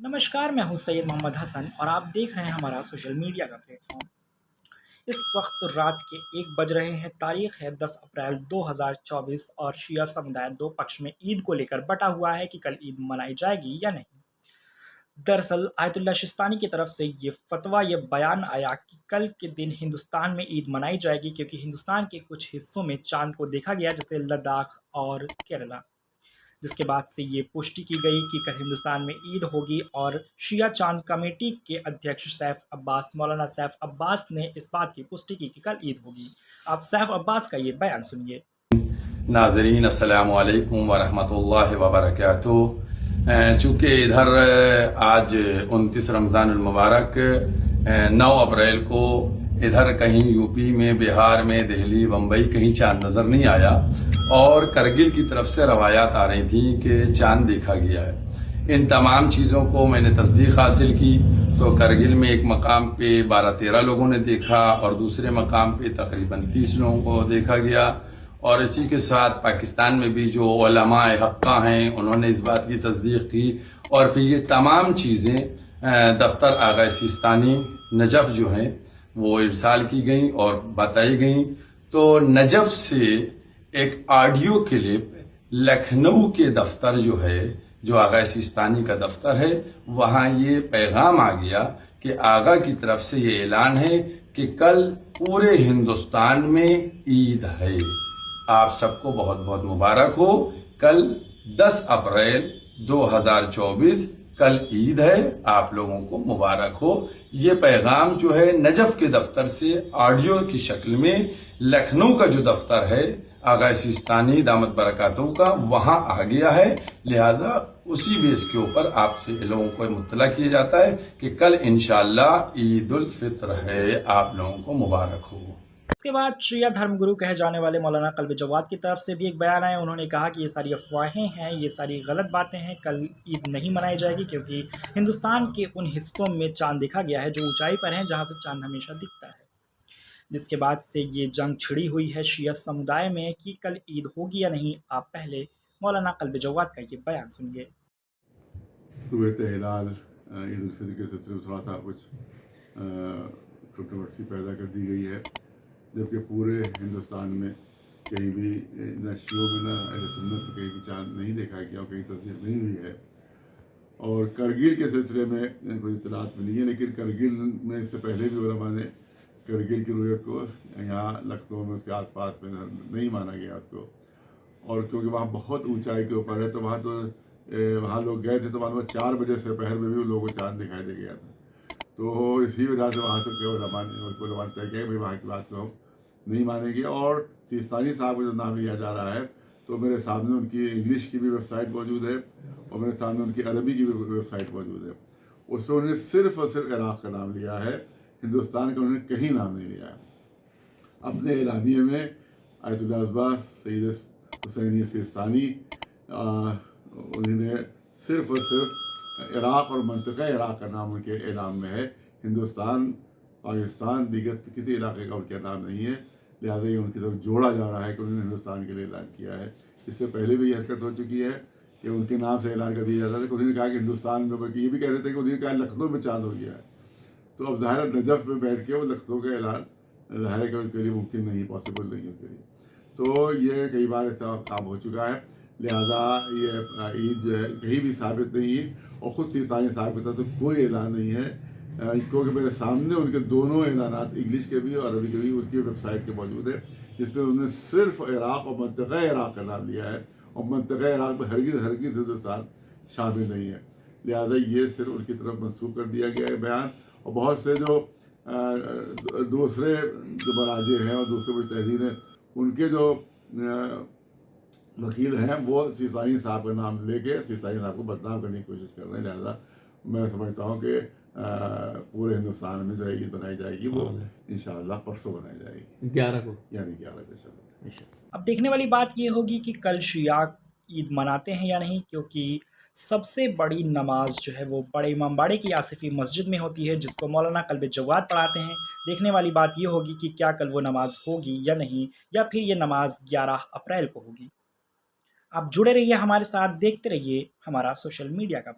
नमस्कार, मैं हूं सैयद मोहम्मद हसन और आप देख रहे हैं हमारा सोशल मीडिया का प्लेटफॉर्म। इस वक्त रात के 1 बज रहे हैं। तारीख है 10 अप्रैल 2024 और शिया समुदाय दो पक्ष में ईद को लेकर बटा हुआ है कि कल ईद मनाई जाएगी या नहीं। दरअसल आयतुल्लाह सिस्तानी की तरफ से ये बयान आया कि कल के दिन हिंदुस्तान में ईद मनाई जाएगी, क्योंकि हिंदुस्तान के कुछ हिस्सों में चांद को देखा गया, जैसे लद्दाख और केरला। जिसके बाद से ये पुष्टि की गई कि कल हिंदुस्तान में ईद होगी और शिया चांद कमेटी के अध्यक्ष मौलाना सैफ अब्बास ने इस बात की पुष्टि की कि कल ईद होगी। आप सैफ अब्बास का ये बयान सुनिए। नाज़रीन, अस्सलामु अलैकुम वरहमतुल्लाहि वबरकातुहू। चूँकि इधर आज 29 रमज़ानुल मुबारक 9 अप्रैल को इधर कहीं यूपी में, बिहार में, दिल्ली, बम्बई कहीं चांद नज़र नहीं आया और करगिल की तरफ से रवायात आ रही थी कि चांद देखा गया है। इन तमाम चीज़ों को मैंने तस्दीक हासिल की तो करगिल में एक मकाम पे 12-13 लोगों ने देखा और दूसरे मकाम पे तकरीबन 30 लोगों को देखा गया। और इसी के साथ पाकिस्तान में भी जो उलमाए हक्का हैं उन्होंने इस बात की तस्दीक की और फिर ये तमाम चीज़ें दफ्तर आगा सिस्तानी नजफ़ जो हैं वो इरसाल की गई और बताई गई। तो नजफ़ से एक ऑडियो क्लिप लखनऊ के दफ्तर जो है, जो आगा सिस्तानी का दफ्तर है, वहाँ ये पैगाम आ गया कि आगा की तरफ से ये ऐलान है कि कल पूरे हिंदुस्तान में ईद है। आप सबको बहुत बहुत मुबारक हो। कल 10 अप्रैल 2024 कल ईद है, आप लोगों को मुबारक हो। ये पैगाम जो है नजफ़ के दफ्तर से ऑडियो की शक्ल में लखनऊ का जो दफ्तर है आगा सिस्तानी दामत बरकातहू का, वहाँ आ गया है। लिहाजा उसी बेस के ऊपर आपसे लोगों को मुत्तला किया जाता है कि कल इंशाअल्लाह ईद उल फित्र है। आप लोगों को मुबारक हो। इसके बाद शिया धर्मगुरु कहे जाने वाले मौलाना कल्ब जवाद की तरफ से भी एक बयान आया। उन्होंने कहा कि ये सारी अफवाहें हैं, ये सारी गलत बातें हैं। कल ईद नहीं मनाई जाएगी क्योंकि हिंदुस्तान के उन हिस्सों में चांद देखा गया है जो ऊंचाई पर हैं, जहां से चांद हमेशा दिखता है। जिसके बाद से ये जंग छिड़ी हुई है शिया समुदाय में कि कल ईद होगी या नहीं। आप पहले मौलाना कल्ब जवाद का ये बयान सुनिए। ईद उल फितर के सिलसिले में थोड़ा सा कुछ कंट्रोवर्सी पैदा कर दी गई है, जबकि पूरे हिंदुस्तान में कहीं भी न शियों में न अहले सुन्नत में कहीं भी चांद नहीं देखा गया और कहीं तस्दीक नहीं हुई है। और करगिल के सिलसिले में कोई इतलात मिली है, लेकिन करगिल में इससे पहले भी उलमा ने करगिल की रुयत को यहाँ लखनऊ में उसके आसपास में नहीं माना गया उसको। और क्योंकि वहाँ बहुत ऊंचाई के ऊपर है तो वहाँ लोग गए थे तो वहाँ 4 बजे से पहर में भी लोगों को चाँद दिखाई दे गया था। तो इसी वजह से वहाँ से उलमा ने तय किया भाई वहाँ की बात को हम नहीं मानेंगे। और सिस्तानी साहब का जो नाम लिया जा रहा है तो मेरे सामने उनकी इंग्लिश की भी वेबसाइट मौजूद है और मेरे सामने उनकी अरबी की भी वेबसाइट मौजूद है। उसमें उन्होंने सिर्फ और सिर्फ इराक़ का नाम लिया है, हिंदुस्तान का उन्होंने कहीं नाम नहीं लिया है। अपने एलामिये में आयतुल्लाह अब्बास सैयद हुसैनी सिस्तानी उन्होंने सिर्फ और सिर्फ इराक़ और मंतक़ा इराक़ का नाम उनके ऐलान में है। हिंदुस्तान, पाकिस्तान, दीगर किसी इलाके का उनका नाम नहीं है। लिहाजा ये उनकी तरफ जोड़ा जा रहा है कि उन्होंने हिंदुस्तान के लिए ऐलान किया है। इससे पहले भी ये हरकत हो चुकी है कि उनके नाम से ऐलान कर दिया जाता था कि उन्होंने कहा कि हिंदुस्तान में, बल्कि ये भी कहते थे कि उन्होंने कहा लखनऊ में चांद हो गया है। तो अब ज़ाहिर नजफ़ में बैठ के वो लखनऊ का ऐलान ज़ाहिर है कि उनके लिए मुमकिन नहीं, पॉसिबल नहीं है उनके लिए। तो ये कई बार ऐसा काम हो चुका है। लिहाजा ये ईद जो है कहीं भी साबित नहीं है और ख़ुद सिस्तानी साहब की तरफ से कोई ऐलान नहीं है, क्योंकि मेरे सामने उनके दोनों ऐलानात इंग्लिश के भी और अरबी के भी उनकी वेबसाइट के मौजूद है, जिसमें उन्होंने सिर्फ इराक़ और मंतक़ा इराक़ का नाम लिया है और मंतक़ा इराक़ में हरगिज़ हिंदुस्तान शामिल नहीं है। लिहाजा ये सिर्फ उनकी तरफ मंसूब कर दिया गया है बयान। और बहुत से जो दूसरे जो मराजे हैं और दूसरे मुजतहिदीन हैं उनके जो वकील हैं वो सिस्तानी साहब का नाम लेके सिस्तानी साहब को बदनाम करने की कोशिश कर रहे हैं। लिहाजा मैं समझता हूँ कि पूरे हिंदुस्तान में जो है ईद बनाई जाएगी वो इंशाअल्लाह परसों बनाई जाएगी 11 को, यानी 11 को इंशाअल्लाह। अब देखने वाली बात ये होगी कि कल शिया ईद मनाते हैं या नहीं, क्योंकि सबसे बड़ी नमाज जो है वो बड़े इमामबाड़े की आसिफी मस्जिद में होती है, जिसको मौलाना कल्ब जवाद पढ़ाते हैं। देखने वाली बात ये होगी कि क्या कल वो नमाज होगी या नहीं, या फिर ये नमाज 11 अप्रैल को होगी। आप जुड़े रहिए हमारे साथ, देखते रहिए हमारा सोशल मीडिया का।